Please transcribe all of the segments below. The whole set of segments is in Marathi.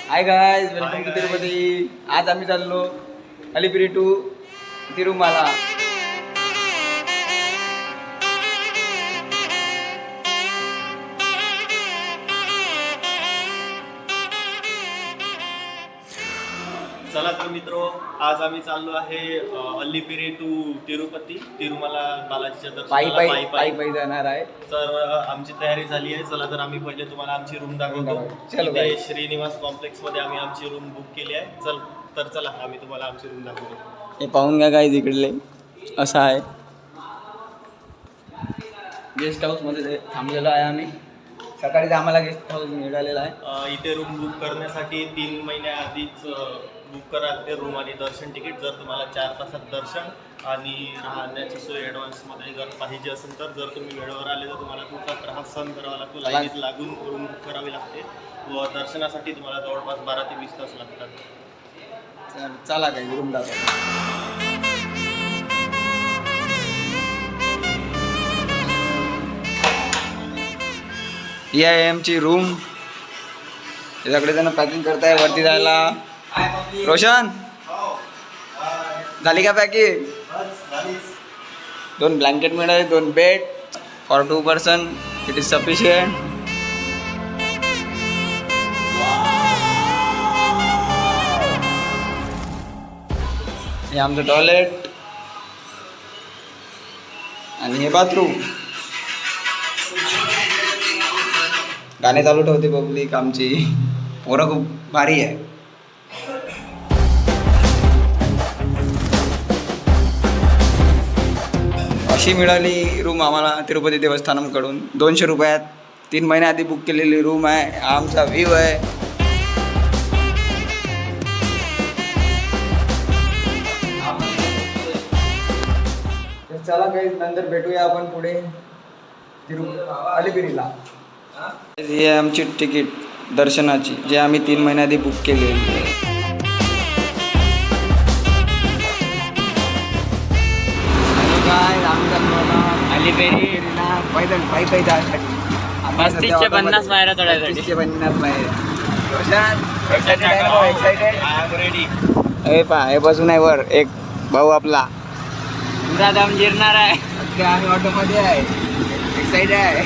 High guys, welcome to Tirupati. आज आम्ही चाललो अलिपिरी टू तिरुमाला. चला तर मित्रो, आज आम्ही चाललो आहे अल्लीपिरी टू तिरुपती, तिरुमला बालाजीच्या दर्शनाला पायी जाणार आहे. तर आमची तयारी झाली आहे. चला तर आम्ही पहिले तुम्हाला आमची रूम दाखवतो. इथे श्रीनिवास कॉम्प्लेक्स मध्ये आम्ही आमची रूम बुक केली आहे. चला आम्ही तुम्हाला आमची रूम दाखवतो. हे पाहून घ्या गाईज, इकडले असं आहे. गेस्ट हाऊस मध्ये थांबलेलो आहे आम्ही. सकाळीच आम्हाला गेस्ट हाऊस मिळालेला आहे. इथे रूम बुक करण्यासाठी 3 महिन्या आधीच बुक करा ते रूम आणि दर्शन तिकीट. जर तुम्हाला 4 तासात दर्शन आणि राहण्याची सोय ॲडव्हान्समध्ये जर पाहिजे असेल तर जर तुम्ही वेळेवर आले तर तुम्हाला खूप त्रास सहन करावा लागतो. लाईनीत लागून रूम बुक करावी लागते व दर्शनासाठी तुम्हाला जवळपास 12 ते 20 तास लागतात. चला काही रूम दाखवा. ही आहे आमची रूम. सगळे जण पॅकिंग करताय वरती जायला. रोशन, झाली का पॅकिंग? 2 ब्लँकेट मिळाले, 2 bed for 2 person. It is sufficient. हे आमचं टॉयलेट आणि हे बाथरूम. गाणे चालू ठेवते पब्लिक. आमची पोरं खूप भारी आहे. अशी मिळाली रूम आम्हाला तिरुपती देवस्थानमकडून 200 रुपयात. 3 महिन्या आधी बुक केलेली रूम आहे. हा आमचा व्ह्यू आहे. चला काही नंतर भेटूया आपण पुढे अलिपिरीला. ही आहे आमची तिकीट दर्शनाची, जे आम्ही 3 महिन्या आधी बुक केली. अलिपिरीला पायी जायसाठी 3550 पायऱ्या चढायसाठी. 3550 पायऱ्या. हे बसून आहे वर एक भाऊ आपला. तुझा दम जिरणार आहे. आम्ही ऑटोमध्ये आहे. एक्साइटेड आहे.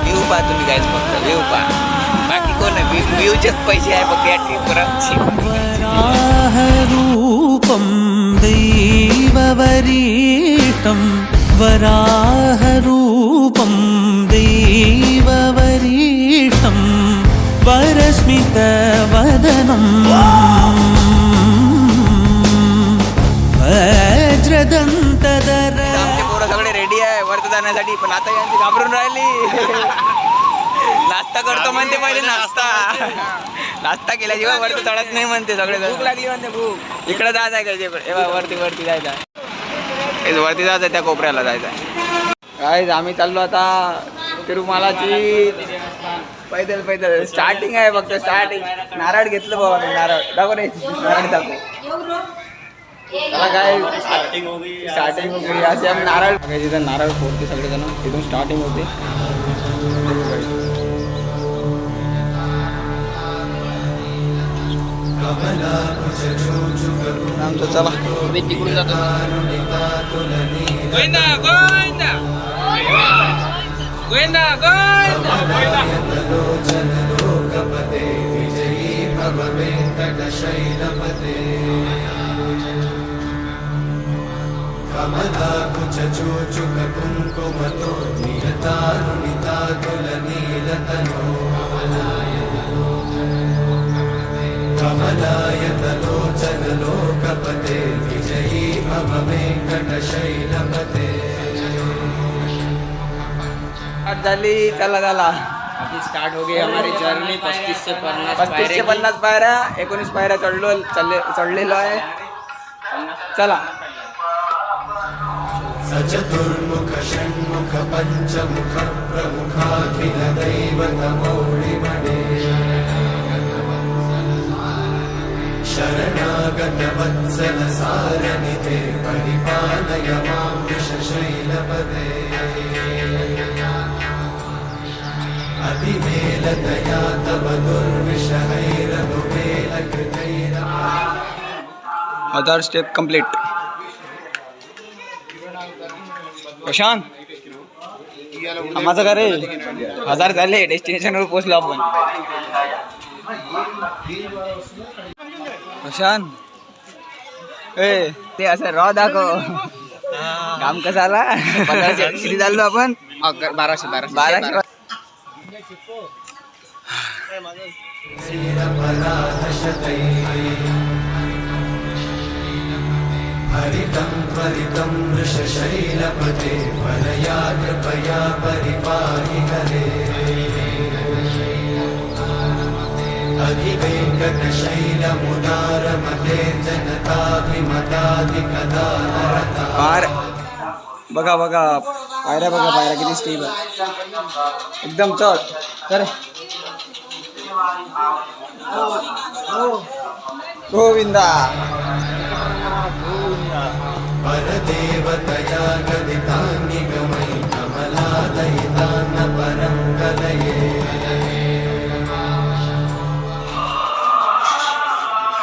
व्ह्यू पहा तुम्ही गाईज, फक्त व्ह्यू पहा. बाकी कोण नाही, व्ह्यूचेच पैसे आहे फक्त या ट्रिपवर. वराहरूपं दैववरीतं, वराहरूपं दैववरीतं, वरस्मितवदनं वज्रदन्तधर. आमचे पोरं सगळे रेडी आहे वरती जाण्यासाठी, पण आता यांची घाबरून राहिली. नाश्ता करतो म्हणते पहिले. नाश्ता केल्याशिवाय वरती चढत नाही म्हणते. सगळे भूक लागली म्हणते. भूक इकडे जायचं आहे त्याच्याकडे. वरती जायचं आहे. वरती जायचं आहे, त्या कोपऱ्याला जायचं आहे. काय आम्ही चाललो आता तिरुमालाची. पैदल स्टार्टिंग आहे फक्त. स्टार्टिंग नारळ घेतलं बाबा. नारळ दाखव रे. नारळ दाखव. चला काय स्टार्टिंग हो गई. असे आम्ही नारळ तिथं नारळ फोडते सगळेजण. तिथून स्टार्टिंग होते. आमचं चला तिकडून जातो. कमलाकुचूचुक कुङ्कुमतो नियतानुनितातुलनीलतनो कमलायतलोचनलोकपते विजयी मम वेङ्कटशैलपते. झाली. चला स्टार्ट हो गई हमारी जर्नी. 35 से 50 पायऱ्या. 19 पायऱ्या चढलेलो आहे. चला. सचतुर्मुख षण्मुख पञ्चमुख प्रमुखाखिल दैवतमौळिमणे शरणागत वत्सल सारनिधे परिपालय मां वृषशैल शैलपते अतिवेलतया तव दुर्विषहैरनुवेलकृतैर हजार स्टेप कंप्लीट. प्रशांत आम्हाचं का रे 1000 झाले. डेस्टिनेशन वर पोहोचलो आपण. प्रशांत ए ते असं रॉ दाखव. काम कसं आला. 1500 किती झालो आपण. 1200. हरितं त्वरितं वृषशैलपते वरया कृपया परिपाहि हरे अधिवेङ्कटशैलमुदारमते जनताभिमताधिकदानरता. पार बघा बघा पायऱ्या बघा. पायऱ्या किती स्टेप आहे. एकदम चढ कर. गोविंदा परदेवतया गदितान्निगमै कमलादयितान्न परं कलये.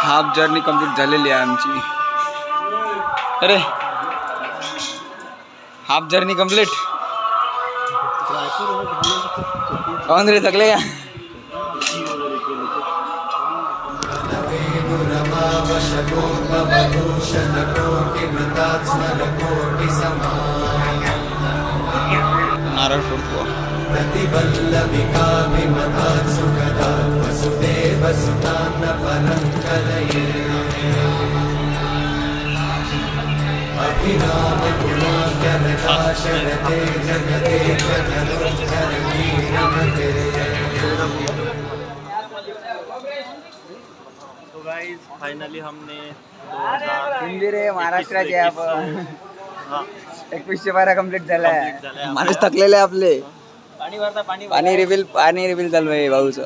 हाफ जर्नी कंप्लीट झालेली आहे आमची. अरे हाफ जर्नी कंप्लीट. कौन रे थकले का. नारळ फोडतो. प्रतिवल्लभिकाभिमतात् सुखदात् वसुदेवसुतान्न परं कलये. अभिरामगुणाकरकाशरते जगते जगदोद्धरकीर्णमते. तो गाइस फाइनली हमने हिंदी रे महाराष्ट्राचे आपण. हाँ 2112 कंप्लीट झालाय. Complete झालाय. माणूस थकलेले आपले. पाणी भरता पाणी पाणी रिव्हिल चालू आहे भाऊचं.